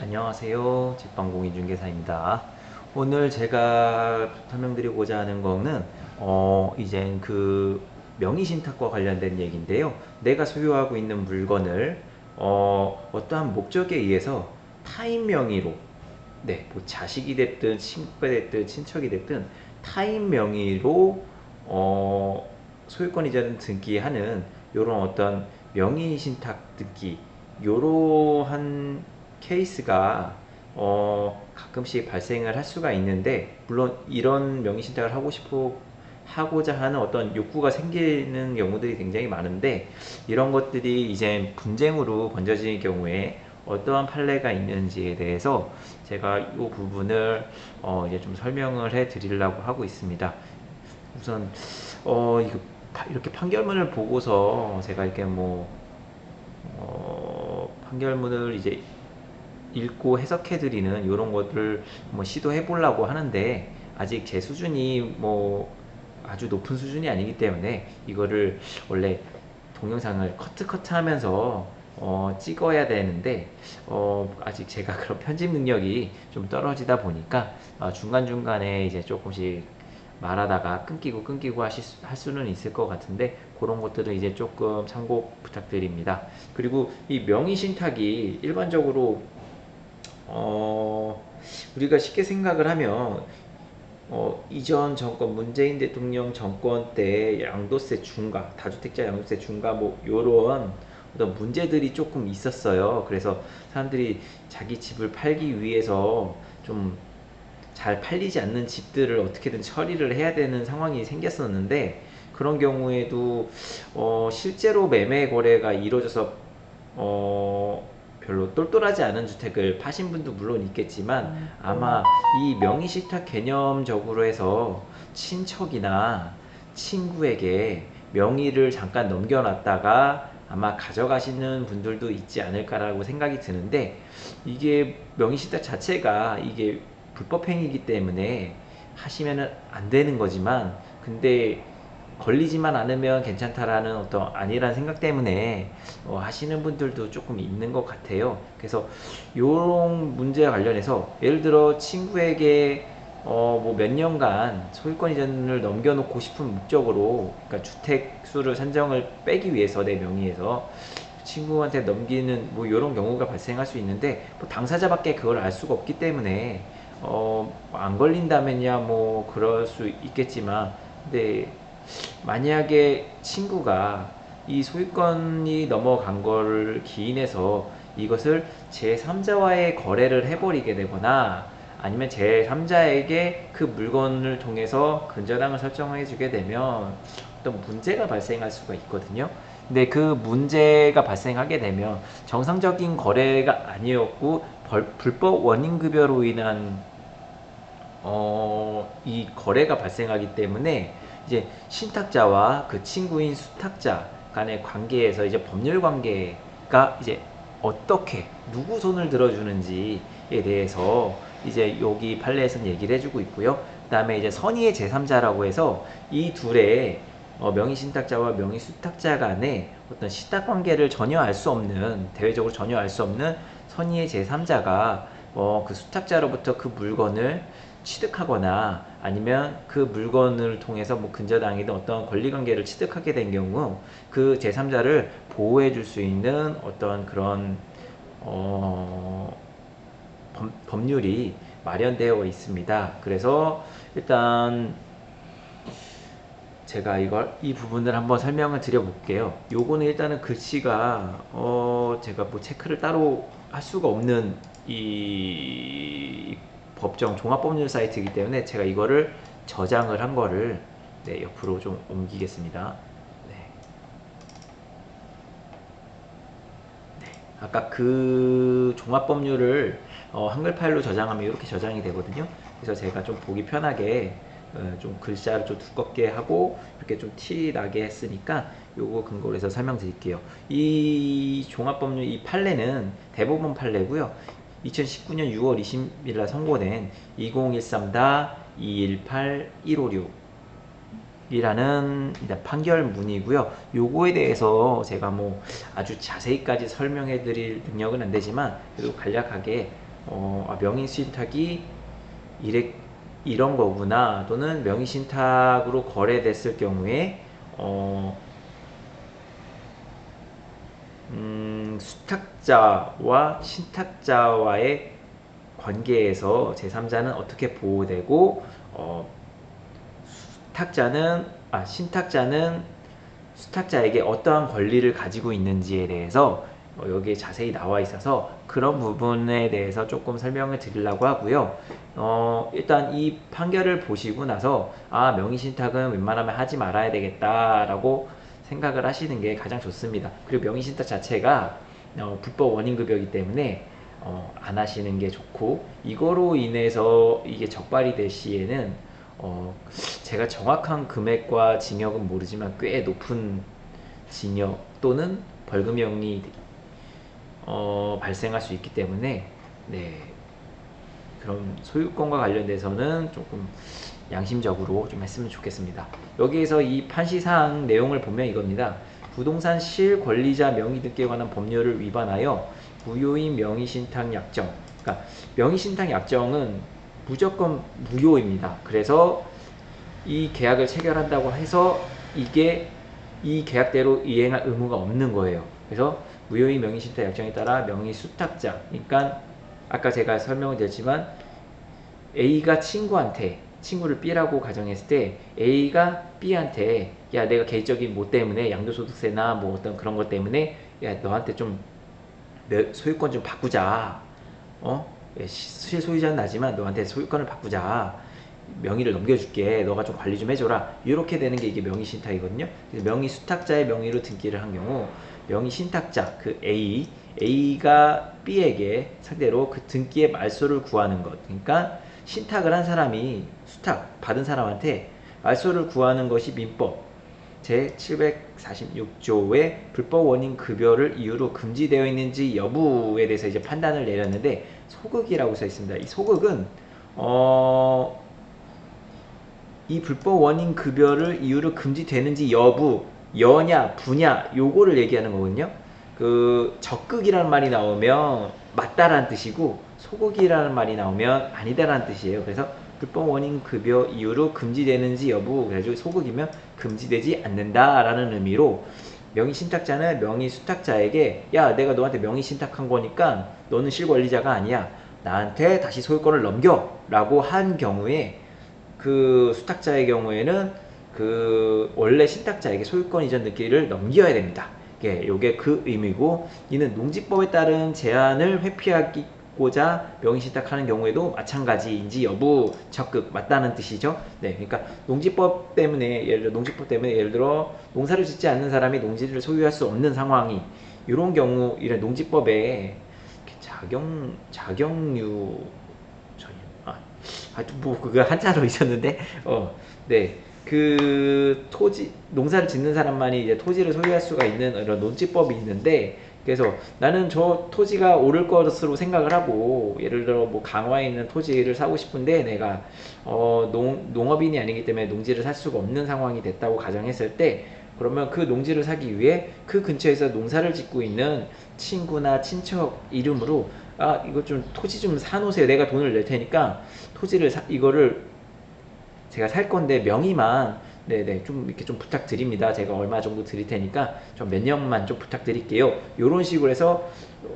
안녕하세요. 직방공인중개사입니다. 오늘 제가 설명드리고자 하는 거는 이젠 그 명의신탁과 관련된 얘기인데요. 내가 소유하고 있는 물건을 어떠한 목적에 의해서 타인 명의로, 뭐 자식이 됐든 친구가 됐든 친척이 됐든 타인 명의로 소유권 이전 등기하는 요런 어떤 명의신탁 등기, 요러한 케이스가 가끔씩 발생을 할 수가 있는데, 물론 이런 명의신탁을 하고자 하는 어떤 욕구가 생기는 경우들이 굉장히 많은데, 이런 것들이 이제 분쟁으로 번져지는 경우에 어떠한 판례가 있는지에 대해서 제가 이 부분을 이제 좀 설명을 해 드리려고 하고 있습니다. 우선 이렇게 판결문을 보고서 제가 이렇게 판결문을 이제 읽고 해석해 드리는 이런 것들을 시도해 보려고 하는데, 아직 제 수준이 아주 높은 수준이 아니기 때문에 이거를 원래 동영상을 커트 하면서 찍어야 되는데, 아직 제가 그런 편집 능력이 좀 떨어지다 보니까 중간중간에 이제 조금씩 말하다가 끊기고 할 수는 있을 것 같은데, 그런 것들은 이제 조금 참고 부탁드립니다. 그리고 이 명의신탁이 일반적으로 우리가 쉽게 생각을 하면 이전 정권 문재인 대통령 정권 때 양도세 중과, 다주택자 양도세 중과 요런 어떤 문제들이 조금 있었어요. 그래서 사람들이 자기 집을 팔기 위해서 좀 잘 팔리지 않는 집들을 어떻게든 처리를 해야 되는 상황이 생겼었는데, 그런 경우에도 실제로 매매 거래가 이루어져서 별로 똘똘하지 않은 주택을 파신 분도 물론 있겠지만, 아마 이 명의신탁 개념적으로 해서 친척이나 친구에게 명의를 잠깐 넘겨놨다가 아마 가져가시는 분들도 있지 않을까라고 생각이 드는데, 이게 명의신탁 자체가 이게 불법행위이기 때문에 하시면은 안 되는 거지만, 근데 걸리지만 않으면 괜찮다라는 어떤 아니란 생각 때문에 하시는 분들도 조금 있는 것 같아요. 그래서 요런 문제와 관련해서, 예를 들어 친구에게 몇 년간 소유권 이전을 넘겨놓고 싶은 목적으로, 그러니까 주택 수를 산정을 빼기 위해서 내 명의에서 친구한테 넘기는 이런 경우가 발생할 수 있는데, 당사자밖에 그걸 알 수가 없기 때문에 안 걸린다면야 그럴 수 있겠지만, 근데 만약에 친구가 이 소유권이 넘어간 거를 기인해서 이것을 제3자와의 거래를 해버리게 되거나, 아니면 제3자에게 그 물건을 통해서 근저당을 설정해 주게 되면 어떤 문제가 발생할 수가 있거든요. 근데 그 문제가 발생하게 되면 정상적인 거래가 아니었고 불법 원인급여로 인한 이 거래가 발생하기 때문에, 이제 신탁자와 그 친구인 수탁자 간의 관계에서 이제 법률 관계가 이제 어떻게 누구 손을 들어주는지에 대해서 이제 여기 판례에서는 얘기를 해주고 있고요. 그 다음에 이제 선의의 제3자라고 해서 이 둘의 명의 신탁자와 명의 수탁자 간의 어떤 신탁 관계를 전혀 알 수 없는, 대외적으로 전혀 알 수 없는 선의의 제3자가 그 수탁자로부터 그 물건을 취득하거나, 아니면 그 물건을 통해서 근저당이든 어떤 권리관계를 취득하게 된 경우, 그 제3자를 보호해 줄 수 있는 어떤 그런 법률이 마련되어 있습니다. 그래서 일단 제가 이 부분을 한번 설명을 드려 볼게요. 요거는 일단은 글씨가 제가 체크를 따로 할 수가 없는 이 법정 종합법률 사이트이기 때문에, 제가 이거를 저장을 한 거를 옆으로 좀 옮기겠습니다. 네. 아까 그 종합법률을 한글 파일로 저장하면 이렇게 저장이 되거든요. 그래서 제가 좀 보기 편하게 좀 글자를 좀 두껍게 하고 이렇게 좀 티 나게 했으니까 요거 근거로 해서 설명드릴게요. 이 종합법률 이 판례는 대법원 판례고요. 2019년 6월 20일 날 선고된 2013-218-156 이라는 판결문이고요. 요거에 대해서 제가 아주 자세히까지 설명해 드릴 능력은 안 되지만, 그래도 간략하게 명의신탁이 이런 거구나, 또는 명의신탁으로 거래됐을 경우에 수탁자와 신탁자와의 관계에서 제3자는 어떻게 보호되고, 신탁자는 수탁자에게 어떠한 권리를 가지고 있는지에 대해서 여기에 자세히 나와 있어서 그런 부분에 대해서 조금 설명을 드리려고 하고요. 일단 이 판결을 보시고 나서 명의신탁은 웬만하면 하지 말아야 되겠다라고 생각을 하시는 게 가장 좋습니다. 그리고 명의신탁 자체가 불법 원인급여이기 때문에 안 하시는 게 좋고, 이거로 인해서 이게 적발이 될 시에는 제가 정확한 금액과 징역은 모르지만 꽤 높은 징역 또는 벌금형이 발생할 수 있기 때문에, 그럼 소유권과 관련돼서는 조금 양심적으로 좀 했으면 좋겠습니다. 여기에서 이 판시사항 내용을 보면 이겁니다. 부동산 실권리자 명의 등기에 관한 법률을 위반하여 무효인 명의신탁 약정. 그러니까 명의신탁 약정은 무조건 무효입니다. 그래서 이 계약을 체결한다고 해서 이게 이 계약대로 이행할 의무가 없는 거예요. 그래서 무효인 명의신탁 약정에 따라 명의수탁자, 그러니까 아까 제가 설명을 드렸지만 A가 친구를 B라고 가정했을 때 A가 B한테 야, 내가 개인적인 뭐 때문에 양도소득세나 뭐 어떤 그런 것 때문에 야, 너한테 좀 소유권 좀 바꾸자. 실소유자는 나지만 너한테 소유권을 바꾸자. 명의를 넘겨줄게. 너가 좀 관리 좀 해줘라. 이렇게 되는 게 이게 명의신탁이거든요. 그래서 명의수탁자의 명의로 등기를 한 경우 명의신탁자 그 A가 B에게 상대로 그 등기의 말소를 구하는 것. 그러니까 신탁을 한 사람이 수탁 받은 사람한테 말소를 구하는 것이 민법 제746조의 불법 원인 급여를 이유로 금지되어 있는지 여부에 대해서 이제 판단을 내렸는데, 소극이라고 써 있습니다. 이 소극은 이 불법 원인 급여를 이유로 금지되는지 여부, 여냐 부냐, 요거를 얘기하는 거거든요. 그 적극이라는 말이 나오면 맞다라는 뜻이고, 소극이라는 말이 나오면 아니다라는 뜻이에요. 그래서 불법 원인 급여 이유로 금지되는지 여부, 그래가지고 소극이면 금지되지 않는다라는 의미로 명의신탁자는 명의수탁자에게 야, 내가 너한테 명의신탁한 거니까 너는 실권리자가 아니야. 나한테 다시 소유권을 넘겨 라고 한 경우에 그 수탁자의 경우에는 그 원래 신탁자에게 소유권 이전 등기를 넘겨야 됩니다. 요게 그 의미고, 이는 농지법에 따른 제한을 회피하고자 명의신탁하는 경우에도 마찬가지인지 여부 적극 맞다는 뜻이죠. 그러니까 농지법 때문에 예를 들어 농사를 짓지 않는 사람이 농지를 소유할 수 없는 상황이, 이런 경우 이런 농지법에 자경류 하여튼 뭐 그거 한자로 있었는데 그 토지 농사를 짓는 사람만이 이제 토지를 소유할 수가 있는 이런 농지법이 있는데, 그래서 나는 저 토지가 오를 것으로 생각을 하고 예를 들어 뭐 강화에 있는 토지를 사고 싶은데 내가 농업인이 아니기 때문에 농지를 살 수가 없는 상황이 됐다고 가정했을 때, 그러면 그 농지를 사기 위해 그 근처에서 농사를 짓고 있는 친구나 친척 이름으로 이거 좀 토지 좀 사놓으세요. 내가 돈을 낼 테니까 토지를 이거를 제가 살 건데 명의만 좀 이렇게 좀 부탁드립니다. 제가 얼마 정도 드릴 테니까 좀 몇 년만 좀 부탁드릴게요. 이런 식으로 해서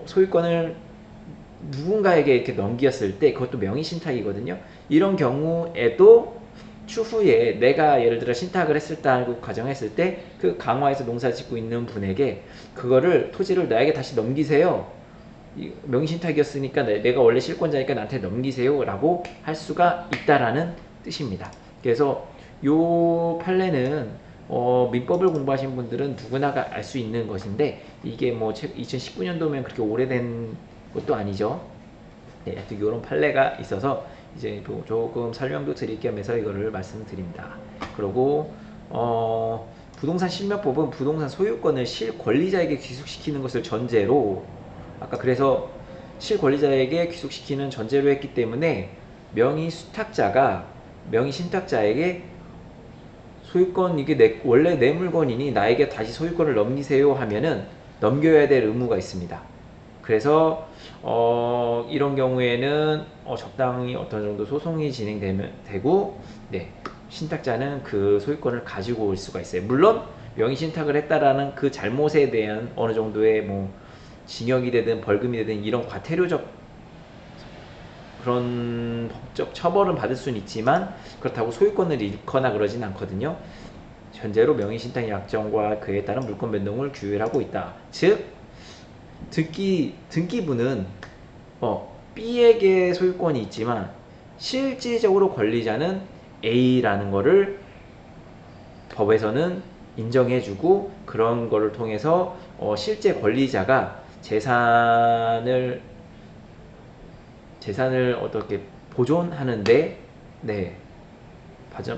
소유권을 누군가에게 이렇게 넘겼을 때 그것도 명의신탁이거든요. 이런 경우에도 추후에 내가 예를 들어 신탁을 했다고 가정했을 때 그 강화에서 농사 짓고 있는 분에게 그거를 토지를 나에게 다시 넘기세요. 명의신탁이었으니까 내가 원래 실권자니까 나한테 넘기세요 라고 할 수가 있다라는 뜻입니다. 그래서 요 판례는 민법을 공부하신 분들은 누구나 알 수 있는 것인데, 이게 뭐 2019년도면 그렇게 오래된 것도 아니죠. 하여튼 이런 판례가 있어서 이제 조금 설명도 드릴 겸해서 이거를 말씀드립니다. 그리고 부동산 실명법은 부동산 소유권을 실권리자에게 귀속시키는 것을 전제로, 아까 그래서 실권리자에게 귀속시키는 전제로 했기 때문에 명의수탁자가 명의신탁자에게 소유권 이게 원래 내 물건이니 나에게 다시 소유권을 넘기세요 하면은 넘겨야 될 의무가 있습니다. 그래서 이런 경우에는 적당히 어떤 정도 소송이 진행되면 되고, 네, 신탁자는 그 소유권을 가지고 올 수가 있어요. 물론 명의 신탁을 했다라는 그 잘못에 대한 어느 정도의 뭐 징역이 되든 벌금이 되든 이런 과태료적 그런 법적 처벌은 받을 수는 있지만 그렇다고 소유권을 잃거나 그러진 않거든요. 현재로 명의신탁 약정과 그에 따른 물권 변동을 규율하고 있다. 즉 등기부는 B에게 소유권이 있지만 실질적으로 권리자는 A라는 거를 법에서는 인정해주고, 그런 거를 통해서 실제 권리자가 재산을 어떻게 보존하는데, 네,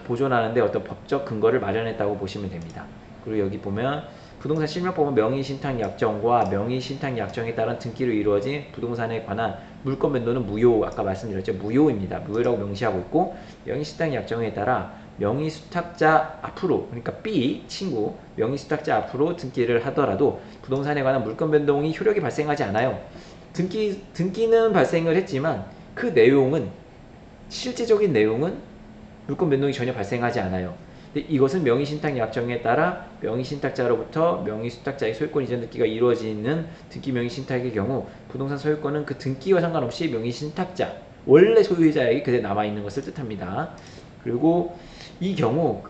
보존하는데 어떤 법적 근거를 마련했다고 보시면 됩니다. 그리고 여기 보면 부동산 실명법은 명의신탁 약정과 명의신탁 약정에 따른 등기로 이루어진 부동산에 관한 물권 변동은 무효, 아까 말씀드렸죠. 무효입니다. 무효라고 명시하고 있고, 명의신탁 약정에 따라 명의수탁자 앞으로, 그러니까 B 친구 명의수탁자 앞으로 등기를 하더라도 부동산에 관한 물권 변동이 효력이 발생하지 않아요. 등기는 발생을 했지만 그 내용은, 실제적인 내용은 물권 변동이 전혀 발생하지 않아요. 근데 이것은 명의신탁 약정에 따라 명의신탁자로부터 명의수탁자의 소유권 이전 등기가 이루어지는 등기 명의신탁의 경우 부동산 소유권은 그 등기와 상관없이 명의신탁자 원래 소유자에게 그대로 남아있는 것을 뜻합니다. 그리고 이 경우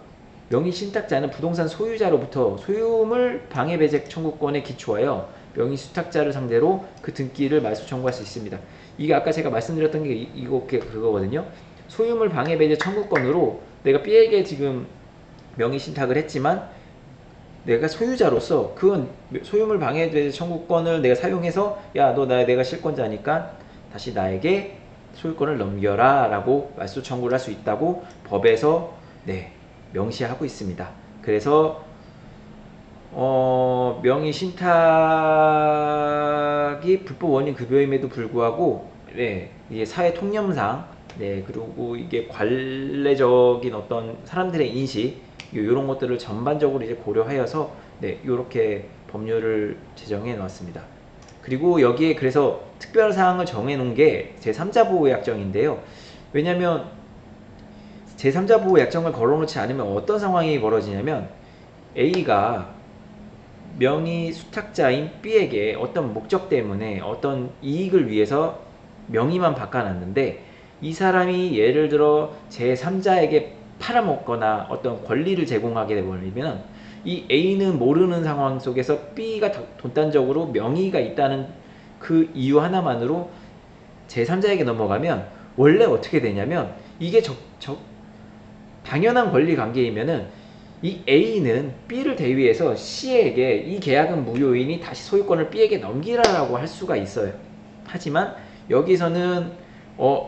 명의신탁자는 부동산 소유자로부터 소유물 방해배제 청구권에 기초하여 명의수탁자를 상대로 그 등기를 말소 청구할 수 있습니다. 이게 아까 제가 말씀드렸던 게 그거거든요. 소유물 방해배제 청구권으로 내가 B에게 지금 명의신탁을 했지만 내가 소유자로서 그건 소유물 방해배제 청구권을 내가 사용해서 야, 내가 실권자니까 다시 나에게 소유권을 넘겨라 라고 말소 청구를 할 수 있다고 법에서 명시하고 있습니다. 그래서 명의신탁이 불법 원인 급여임에도 불구하고 이게 사회 통념상 그리고 이게 관례적인 어떤 사람들의 인식 이런 것들을 전반적으로 이제 고려하여서 이렇게 법률을 제정해 놓았습니다. 그리고 여기에 그래서 특별 사항을 정해 놓은 게 제3자 보호 약정인데요. 왜냐면 제3자 보호 약정을 걸어놓지 않으면 어떤 상황이 벌어지냐면 A가 명의 수탁자인 B에게 어떤 목적 때문에 어떤 이익을 위해서 명의만 바꿔놨는데 이 사람이 예를 들어 제3자에게 팔아먹거나 어떤 권리를 제공하게 되버리면 이 A는 모르는 상황 속에서 B가 돈단적으로 명의가 있다는 그 이유 하나만으로 제3자에게 넘어가면 원래 어떻게 되냐면 이게 당연한 권리 관계이면은 이 A는 B를 대위해서 C에게 이 계약은 무효이니 다시 소유권을 B에게 넘기라라고 할 수가 있어요. 하지만 여기서는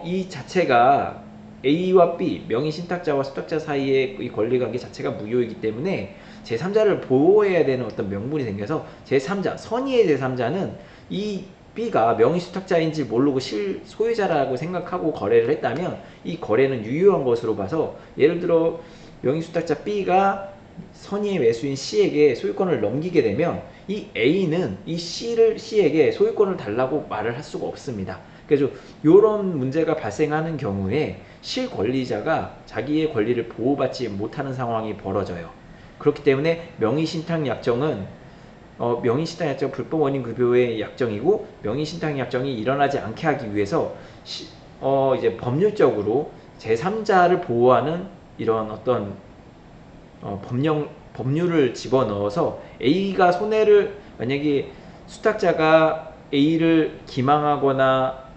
이 자체가 A와 B, 명의신탁자와 수탁자 사이의 이 권리관계 자체가 무효이기 때문에 제3자를 보호해야 되는 어떤 명분이 생겨서 제3자, 선의의 제3자는 이 B가 명의수탁자인지 모르고 실소유자라고 생각하고 거래를 했다면 이 거래는 유효한 것으로 봐서, 예를 들어 명의수탁자 B가 선의의 매수인 C에게 소유권을 넘기게 되면 이 A는 이 C에게 소유권을 달라고 말을 할 수가 없습니다. 그래서 이런 문제가 발생하는 경우에 실권리자가 자기의 권리를 보호받지 못하는 상황이 벌어져요. 그렇기 때문에 명의신탁 약정은 명의신탁 약정 불법 원인 급여의 약정이고, 명의신탁 약정이 일어나지 않게 하기 위해서 이제 법률적으로 제3자를 보호하는 이런 어떤 법률을 집어넣어서 A가 손해를, 만약에 수탁자가 A를 기망하거나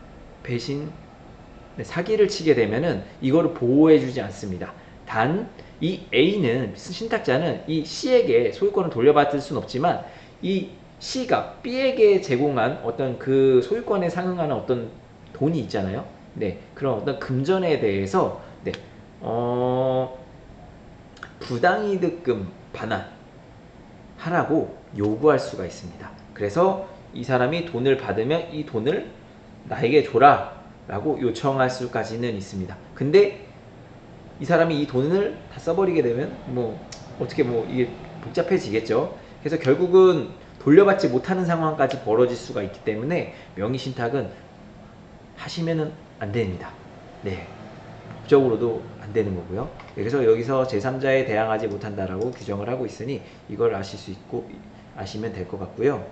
사기를 치게 되면은 이거를 보호해주지 않습니다. 단 이 A는, 신탁자는 이 C에게 소유권을 돌려받을 수는 없지만 이 C가 B에게 제공한 어떤 그 소유권에 상응하는 어떤 돈이 있잖아요. 그런 어떤 금전에 대해서 부당이득금 반환하라고 요구할 수가 있습니다. 그래서 이 사람이 돈을 받으면 이 돈을 나에게 줘라 라고 요청할 수까지는 있습니다. 근데 이 사람이 이 돈을 다 써버리게 되면 이게 복잡해지겠죠. 그래서 결국은 돌려받지 못하는 상황까지 벌어질 수가 있기 때문에 명의신탁은 하시면은 안 됩니다. 네. 법적으로도 안 되는 거고요. 그래서 여기서 제3자에 대항하지 못한다라고 규정을 하고 있으니 이걸 아실 수 있고 아시면 될 것 같고요.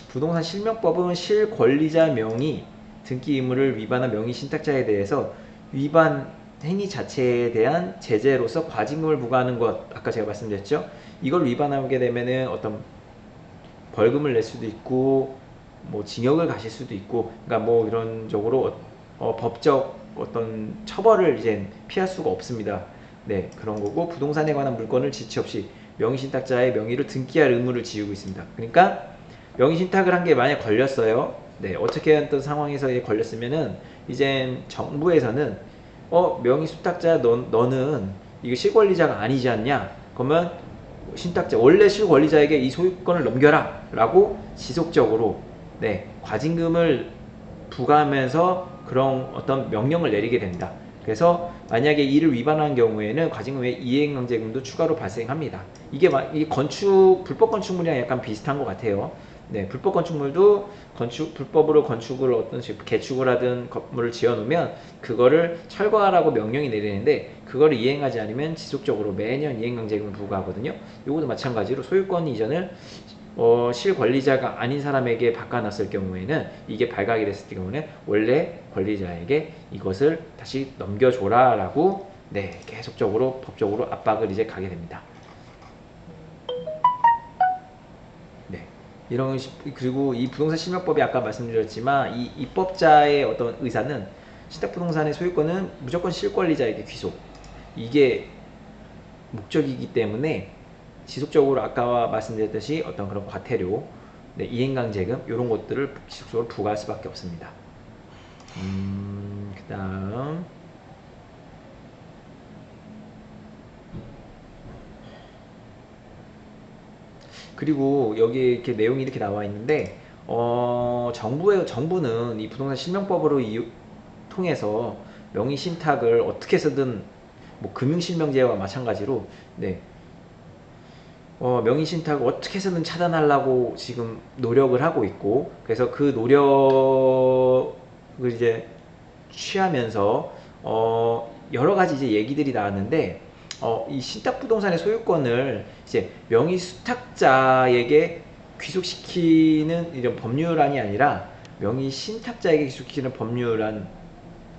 부동산 실명법은 실권리자 명의 등기 의무를 위반한 명의 신탁자에 대해서 위반 행위 자체에 대한 제재로서 과징금을 부과하는 것, 아까 제가 말씀드렸죠. 이걸 위반하게 되면은 어떤 벌금을 낼 수도 있고 뭐 징역을 가실 수도 있고, 그러니까 뭐 이런 쪽으로 법적 어떤 처벌을 이제 피할 수가 없습니다. 네, 그런 거고, 부동산에 관한 물건을 지체 없이 명의신탁자의 명의로 등기할 의무를 지우고 있습니다. 그러니까 명의신탁을 한 게 만약 걸렸어요. 네, 어떻게 어떤 상황에서 걸렸으면은 이제 정부에서는 명의수탁자 너는 이거 실권리자가 아니지 않냐? 그러면 신탁자 원래 실권리자에게 이 소유권을 넘겨라 라고 지속적으로 네, 과징금을 부과하면서 그런 어떤 명령을 내리게 됩니다. 그래서 만약에 이를 위반한 경우에는 과징금 외 이행강제금도 추가로 발생합니다. 이게 불법 건축물이랑 약간 비슷한 것 같아요. 네, 불법 건축물도 불법으로 건축을 어떤 개축을 하든 건물을 지어 놓으면 그거를 철거하라고 명령이 내리는데, 그거를 이행하지 않으면 지속적으로 매년 이행강제금을 부과하거든요. 이것도 마찬가지로 소유권 이전을 실권리자가 아닌 사람에게 바꿔놨을 경우에는, 이게 발각이 됐을 경우는 원래 권리자에게 이것을 다시 넘겨줘라 라고 네, 계속적으로 법적으로 압박을 이제 가게 됩니다. 네. 그리고 이 부동산 실명법이 아까 말씀드렸지만 이 입법자의 어떤 의사는 신탁부동산의 소유권은 무조건 실권리자에게 귀속, 이게 목적이기 때문에 지속적으로 아까 말씀드렸듯이 어떤 그런 과태료, 네, 이행강제금 이런 것들을 지속적으로 부과할 수밖에 없습니다. 그 다음 그리고 여기 이렇게 내용이 이렇게 나와 있는데, 정부는 이 부동산 실명법으로 통해서 명의 신탁을 어떻게 해서든 뭐 금융실명제와 마찬가지로 네, 명의 신탁을 어떻게 해서든 차단하려고 지금 노력을 하고 있고, 그래서 그 노력을 이제 취하면서 여러 가지 이제 얘기들이 나왔는데, 이 신탁부동산의 소유권을 이제 명의 수탁자에게 귀속시키는 이런 법률안이 아니라 명의 신탁자에게 귀속시키는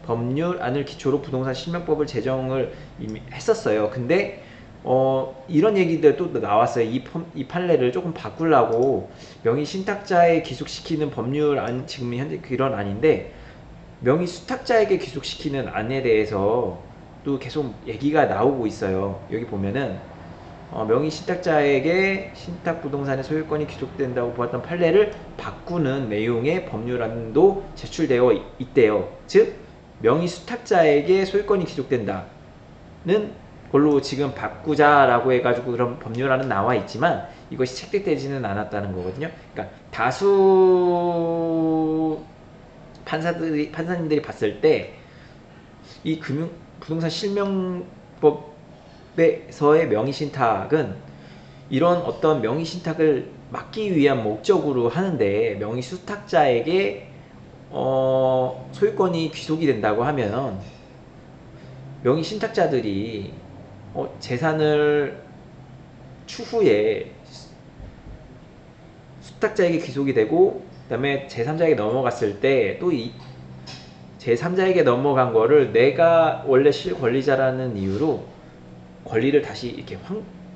법률안을 기초로 부동산 실명법을 제정을 이미 했었어요. 근데 이런 얘기들 또 나왔어요. 이 판례를 조금 바꾸려고 명의 신탁자에 귀속시키는 법률안, 지금 현재 그런 안인데 명의 수탁자에게 귀속시키는 안에 대해서 또 계속 얘기가 나오고 있어요. 여기 보면은 명의 신탁자에게 신탁부동산의 소유권이 귀속된다고 보았던 판례를 바꾸는 내용의 법률안도 제출되어 있대요. 즉 명의 수탁자에게 소유권이 귀속된다는 걸로 지금 바꾸자라고 해가지고 그런 법률안은 나와 있지만 이것이 채택되지는 않았다는 거거든요. 그러니까 다수 판사님들이 봤을 때 이 부동산 실명법에서의 명의신탁은 이런 어떤 명의신탁을 막기 위한 목적으로 하는데, 명의수탁자에게 소유권이 귀속이 된다고 하면 명의신탁자들이 재산을 추후에 수탁자에게 귀속이 되고 그 다음에 제3자에게 넘어갔을 때 또 이 제3자에게 넘어간 거를 내가 원래 실권리자라는 이유로 권리를 다시 이렇게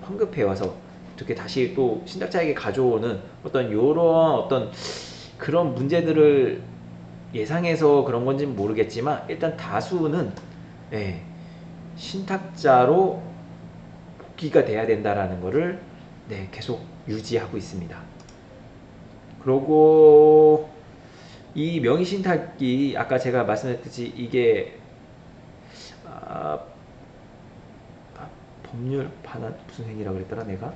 환급해와서 이렇게 다시 또 신탁자에게 가져오는 어떤 요런 어떤 그런 문제들을 예상해서 그런 건지는 모르겠지만, 일단 다수는 예, 신탁자로 복귀가 돼야 된다라는 거를 네, 계속 유지하고 있습니다. 그리고 이 명의신탁이 아까 제가 말씀드렸듯이 이게 법률 반환 무슨 행위라고 그랬더라 내가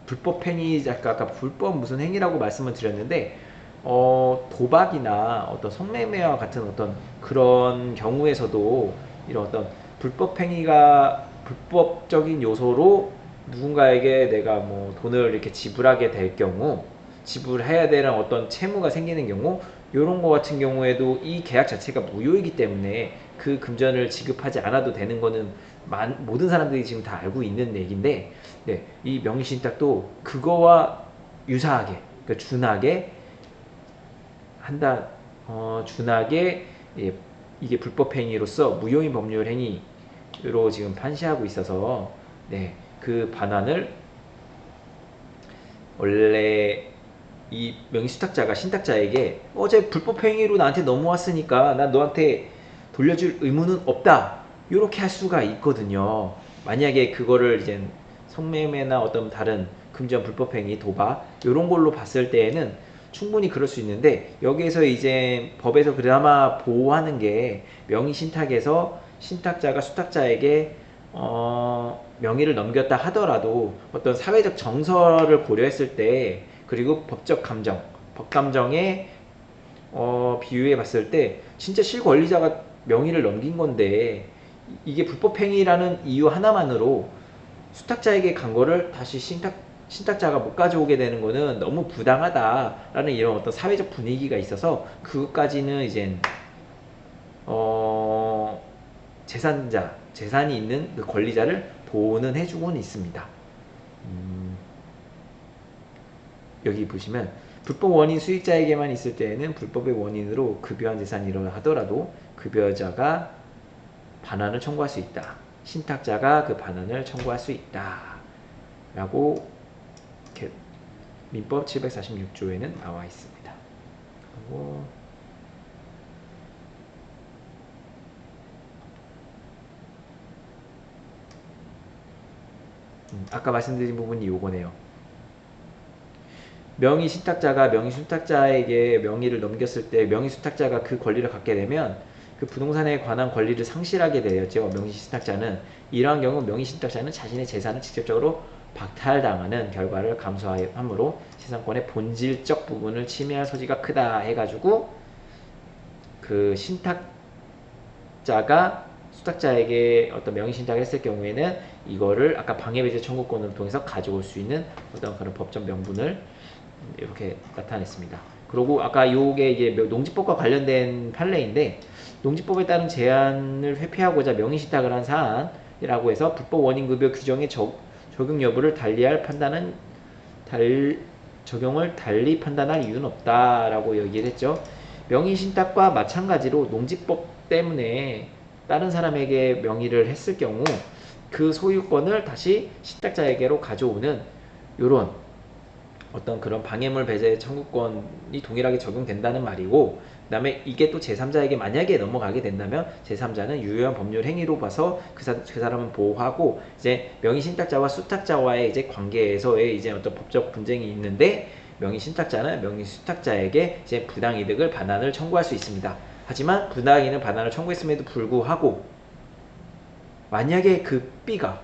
불법 행위, 아까 불법 무슨 행위라고 말씀을 드렸는데, 도박이나 어떤 성매매와 같은 어떤 그런 경우에서도 이런 어떤 불법적인 요소로 누군가에게 내가 뭐 돈을 이렇게 지불하게 될 경우, 지불해야 되는 어떤 채무가 생기는 경우, 이런 거 같은 경우에도 이 계약 자체가 무효이기 때문에 그 금전을 지급하지 않아도 되는 거는 모든 사람들이 지금 다 알고 있는 얘기인데, 네, 이 명의신탁도 그거와 유사하게, 그러니까 준하게 한다, 준하게, 예, 이게 불법행위로서 무효인 법률 행위로 지금 판시하고 있어서, 네, 그 반환을 원래 이 명의수탁자가 신탁자에게 어제 불법행위로 나한테 넘어왔으니까 난 너한테 돌려줄 의무는 없다, 이렇게 할 수가 있거든요. 만약에 그거를 이제 성매매나 어떤 다른 금전 불법행위, 도박 이런 걸로 봤을 때에는 충분히 그럴 수 있는데, 여기에서 이제 법에서 그나마 보호하는 게 명의신탁에서 신탁자가 수탁자에게 명의를 넘겼다 하더라도 어떤 사회적 정서를 고려했을 때, 그리고 법적 감정, 법감정에 비유해 봤을 때 진짜 실권리자가 명의를 넘긴 건데, 이게 불법행위라는 이유 하나만으로 수탁자에게 간 거를 다시 신탁자가 못 가져오게 되는 거는 너무 부당하다라는 이런 어떤 사회적 분위기가 있어서, 그것까지는 이제 재산이 있는 그 권리자를 보호는 해주고는 있습니다. 여기 보시면 불법 원인 수익자에게만 있을 때에는 불법의 원인으로 급여한 재산이 일어나 하더라도 급여자가 반환을 청구할 수 있다. 신탁자가 그 반환을 청구할 수 있다. 라고 민법 746조에는 나와 있습니다. 그리고 아까 말씀드린 부분이 요거네요. 명의신탁자가 명의순탁자에게 명의를 넘겼을 때 명의순탁자가 그 권리를 갖게 되면 그 부동산에 관한 권리를 상실하게 되었죠. 명의신탁자는 이러한 경우 명의신탁자는 자신의 재산을 직접적으로 박탈당하는 결과를 감수하므로 재산권의 본질적 부분을 침해할 소지가 크다 해가지고, 그 신탁자가 수탁자에게 어떤 명의신탁을 했을 경우에는 이거를 아까 방해배제 청구권을 통해서 가져올 수 있는 어떤 그런 법적 명분을 이렇게 나타냈습니다. 그리고 아까 요게 이제 농지법과 관련된 판례인데, 농지법에 따른 제한을 회피하고자 명의신탁을 한 사안이라고 해서 불법 원인급여 규정의 적용 여부를 적용을 달리 판단할 이유는 없다라고 얘기를 했죠. 명의신탁과 마찬가지로 농지법 때문에 다른 사람에게 명의를 했을 경우 그 소유권을 다시 신탁자에게로 가져오는 요런 어떤 그런 방해물 배제 청구권이 동일하게 적용된다는 말이고, 그 다음에 이게 또 제3자에게 만약에 넘어가게 된다면 제3자는 유효한 법률 행위로 봐서 그 사람은 보호하고, 이제 명의신탁자와 수탁자와의 이제 관계에서의 이제 어떤 법적 분쟁이 있는데, 명의신탁자는 명의수탁자에게 이제 부당이득을 반환을 청구할 수 있습니다. 하지만 부당이득 반환을 청구했음에도 불구하고 만약에 그 B가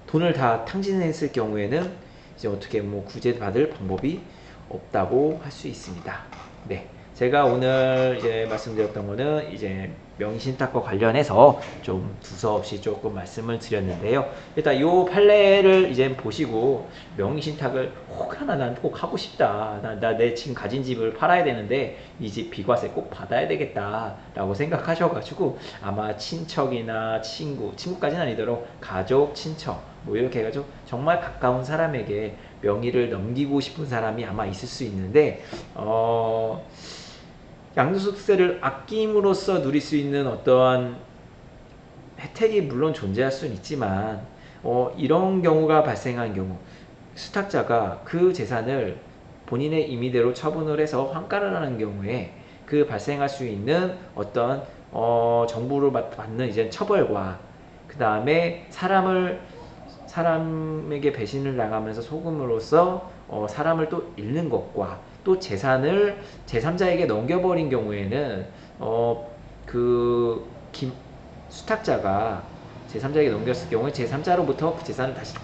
돈을 다 탕진했을 경우에는 이제 어떻게 뭐 구제받을 방법이 없다고 할 수 있습니다. 네, 제가 오늘 이제 말씀드렸던 거는 이제 명의신탁과 관련해서 좀 두서없이 조금 말씀을 드렸는데요. 일단 이 판례를 이제 보시고 명의신탁을 혹 하나 난 꼭 하고 싶다. 나 내 지금 가진 집을 팔아야 되는데 이 집 비과세 꼭 받아야 되겠다라고 생각하셔가지고 아마 친척이나 친구까지는 아니더라도 가족, 친척 뭐 이렇게 해가지고 정말 가까운 사람에게 명의를 넘기고 싶은 사람이 아마 있을 수 있는데, 양도소득세를 아낌으로써 누릴 수 있는 어떠한 혜택이 물론 존재할 수는 있지만, 이런 경우가 발생한 경우 수탁자가 그 재산을 본인의 임의대로 처분을 해서 환가를 하는 경우에 그 발생할 수 있는 어떤 정부를 받는 이제 처벌과, 그 다음에 사람에게 배신을 당하면서 속음으로써 사람을 또 잃는 것과, 또 재산을 제3자에게 넘겨버린 경우에는 수탁자가 제3자에게 넘겼을 경우에 제3자로부터 그 재산을 다시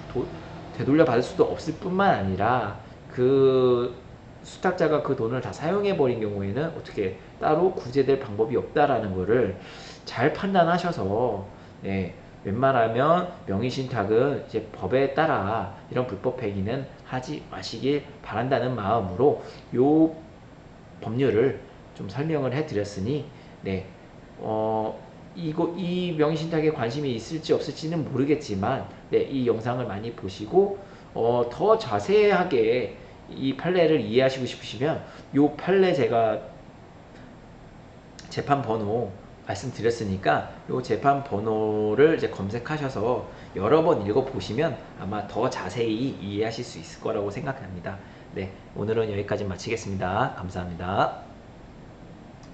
되돌려 받을 수도 없을 뿐만 아니라, 그 수탁자가 그 돈을 다 사용해 버린 경우에는 어떻게 따로 구제될 방법이 없다라는 거를 잘 판단하셔서 네, 웬만하면 명의신탁은 이제 법에 따라 이런 불법 행위는 하지 마시길 바란다는 마음으로 요 법률을 좀 설명을 해드렸으니 네, 이 명의신탁에 관심이 있을지 없을지는 모르겠지만 네, 이 영상을 많이 보시고 더 자세하게 이 판례를 이해하시고 싶으시면 요 판례 제가 재판 번호 말씀드렸으니까 요 재판 번호를 이제 검색하셔서 여러 번 읽어 보시면 아마 더 자세히 이해하실 수 있을 거라고 생각합니다. 네, 오늘은 여기까지 마치겠습니다. 감사합니다.